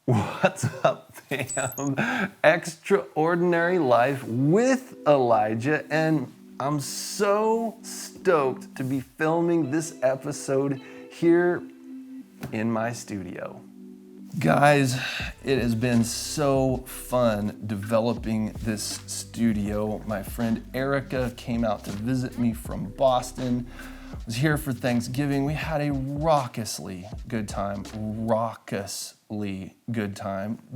What's up, fam? Extraordinary Life with Elijah, and I'm so stoked to be filming this episode here in my studio. Guys, it has been so fun developing this studio. My friend Erica came out to visit me from Boston. Was here for Thanksgiving. We had a raucously good time.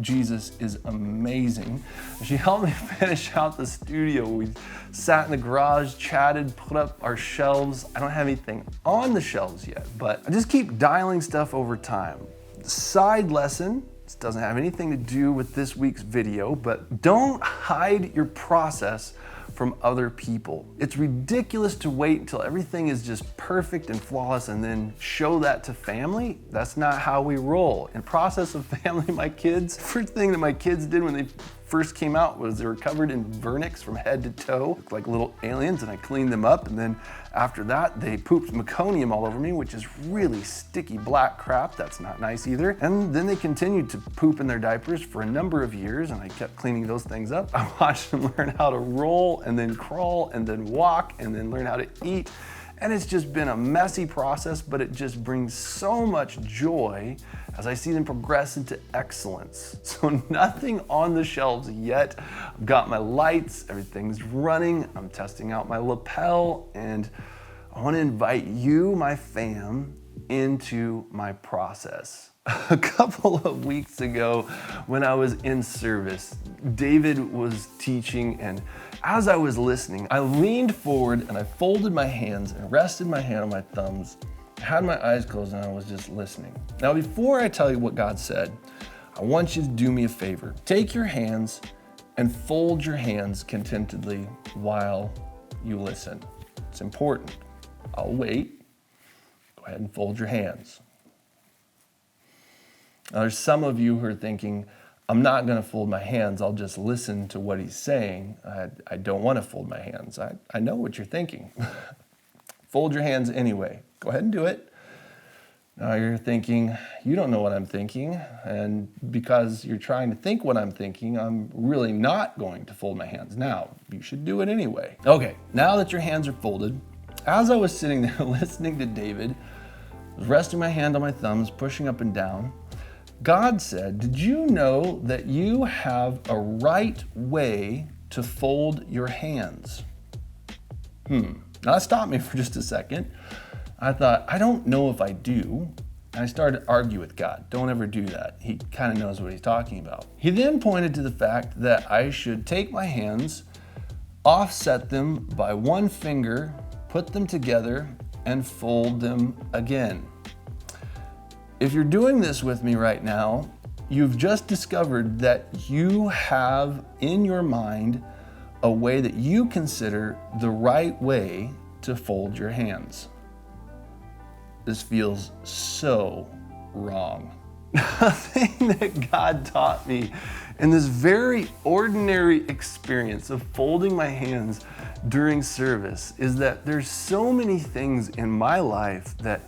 Jesus is amazing. She helped me finish out the studio. We sat in the garage, chatted, put up our shelves. I don't have anything on the shelves yet, but I just keep dialing stuff over time. Side lesson, this doesn't have anything to do with this week's video, but don't hide your process from other people. It's ridiculous to wait until everything is just perfect and flawless and then show that to family. That's not how we roll. In process of family, my kids, first thing that my kids did when they first came out was they were covered in vernix from head to toe, looked like little aliens, and I cleaned them up. And then after that, they pooped meconium all over me, which is really sticky black crap. That's not nice either. And then they continued to poop in their diapers for a number of years, and I kept cleaning those things up. I watched them learn how to roll and then crawl and then walk and then learn how to eat. And it's just been a messy process, but it just brings so much joy as I see them progress into excellence. So nothing on the shelves yet. I've got my lights, everything's running. I'm testing out my lapel, and I want to invite you, my fam, into my process. A couple of weeks ago when I was in service, David was teaching, and as I was listening, I leaned forward and I folded my hands and rested my hand on my thumbs, had my eyes closed, and I was just listening. Now, before I tell you what God said, I want you to do me a favor. Take your hands and fold your hands contentedly while you listen. It's important. I'll wait. Go ahead and fold your hands. Now, there's some of you who are thinking, I'm not going to fold my hands. I'll just listen to what he's saying. I don't want to fold my hands. I know what you're thinking. Fold your hands anyway. Go ahead and do it. Now you're thinking, you don't know what I'm thinking. And because you're trying to think what I'm thinking, I'm really not going to fold my hands. Now, you should do it anyway. Okay, now that your hands are folded, as I was sitting there listening to David, I was resting my hand on my thumbs, pushing up and down, God said, did you know that you have a right way to fold your hands? Now that stopped me for just a second. I thought, I don't know if I do. And I started to argue with God. Don't ever do that. He kind of knows what he's talking about. He then pointed to the fact that I should take my hands, offset them by one finger, put them together, and fold them again. If you're doing this with me right now, you've just discovered that you have in your mind a way that you consider the right way to fold your hands. This feels so wrong. The thing that God taught me in this very ordinary experience of folding my hands during service is that there's so many things in my life that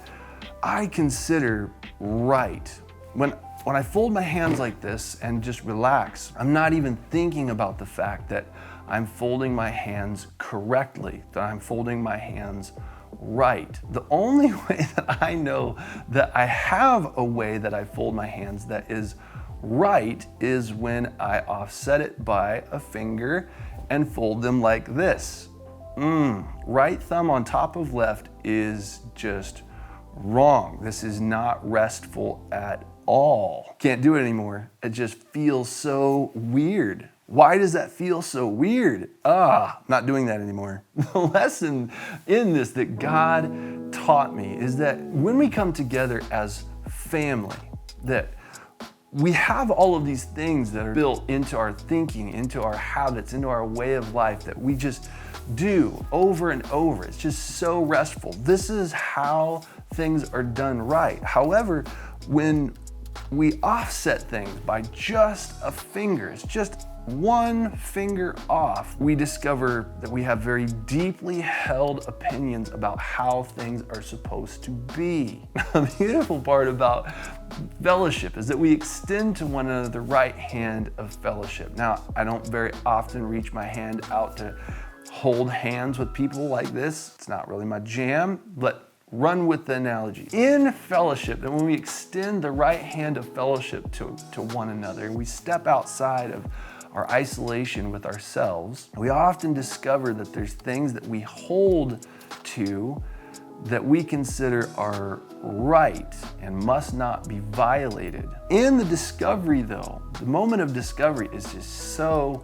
I consider right. When I fold my hands like this and just relax, I'm not even thinking about the fact that I'm folding my hands correctly, that I'm folding my hands right. The only way that I know that I have a way that I fold my hands that is right is when I offset it by a finger and fold them like this. Right thumb on top of left is just wrong. This is not restful at all. Can't do it anymore. It just feels so weird. Why does that feel so weird? Not doing that anymore. The lesson in this that God taught me is that when we come together as family, that we have all of these things that are built into our thinking, into our habits, into our way of life that we just do over and over. It's just so restful. This is how things are done right. However, when we offset things by just a finger, it's just one finger off, we discover that we have very deeply held opinions about how things are supposed to be. The beautiful part about fellowship is that we extend to one another the right hand of fellowship. Now, I don't very often reach my hand out to hold hands with people like this. It's not really my jam, but run with the analogy. In fellowship, that when we extend the right hand of fellowship to one another, and we step outside of our isolation with ourselves, we often discover that there's things that we hold to that we consider are right and must not be violated. In the discovery though, the moment of discovery is just so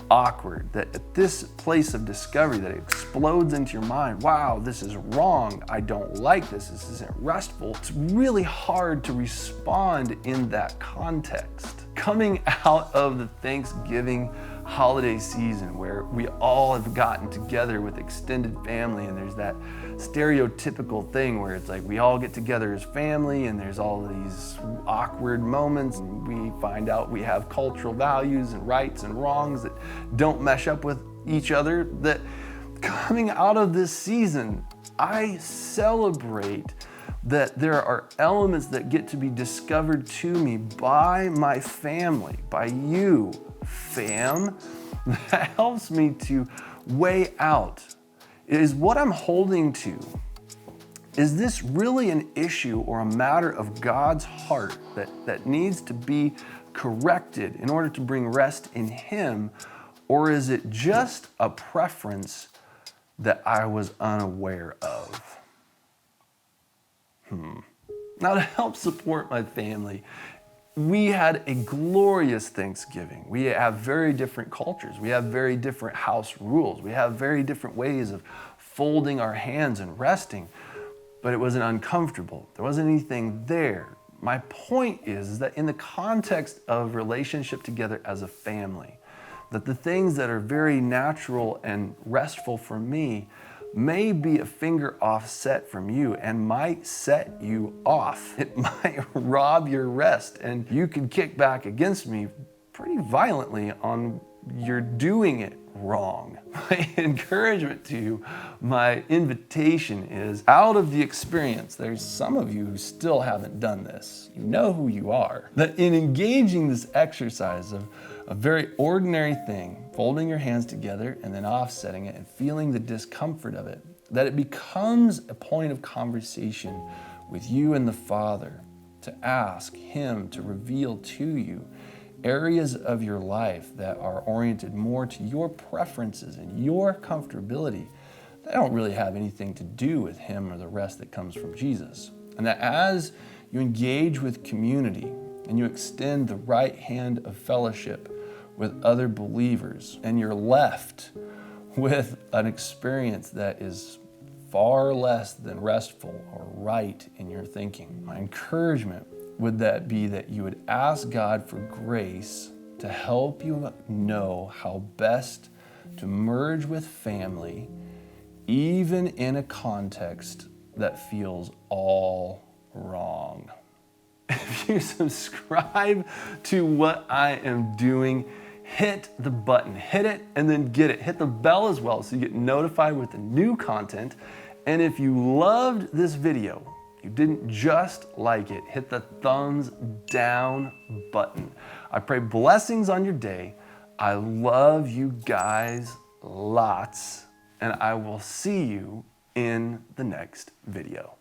awkward that at this place of discovery that it explodes into your mind, wow, this is wrong, I don't like this isn't restful. It's really hard to respond in that context. Coming out of the Thanksgiving holiday season where we all have gotten together with extended family, and there's that stereotypical thing where it's like we all get together as family and there's all these awkward moments, and we find out we have cultural values and rights and wrongs that don't mesh up with each other. That coming out of this season, I celebrate that there are elements that get to be discovered to me by my family, by you, fam, that helps me to weigh out, is what I'm holding to, is this really an issue or a matter of God's heart that needs to be corrected in order to bring rest in Him, or is it just a preference that I was unaware of? Now, to help support my family, we had a glorious Thanksgiving. We have very different cultures. We have very different house rules. We have very different ways of folding our hands and resting, but it wasn't uncomfortable. There wasn't anything there. My point is that in the context of relationship together as a family, that the things that are very natural and restful for me may be a finger offset from you and might set you off. It might rob your rest, and you could kick back against me pretty violently on you're doing it wrong. My encouragement to you, my invitation is, out of the experience, there's some of you who still haven't done this. You know who you are. That in engaging this exercise of a very ordinary thing, folding your hands together and then offsetting it and feeling the discomfort of it, that it becomes a point of conversation with you and the Father to ask Him to reveal to you areas of your life that are oriented more to your preferences and your comfortability that don't really have anything to do with Him or the rest that comes from Jesus. And that as you engage with community and you extend the right hand of fellowship with other believers, and you're left with an experience that is far less than restful or right in your thinking, my encouragement would that be that you would ask God for grace to help you know how best to merge with family, even in a context that feels all wrong. If you subscribe to what I am doing, hit the button, hit it and then get it. Hit the bell as well so you get notified with the new content. And if you loved this video, you didn't just like it, hit the thumbs down button. I pray blessings on your day. I love you guys lots, and I will see you in the next video.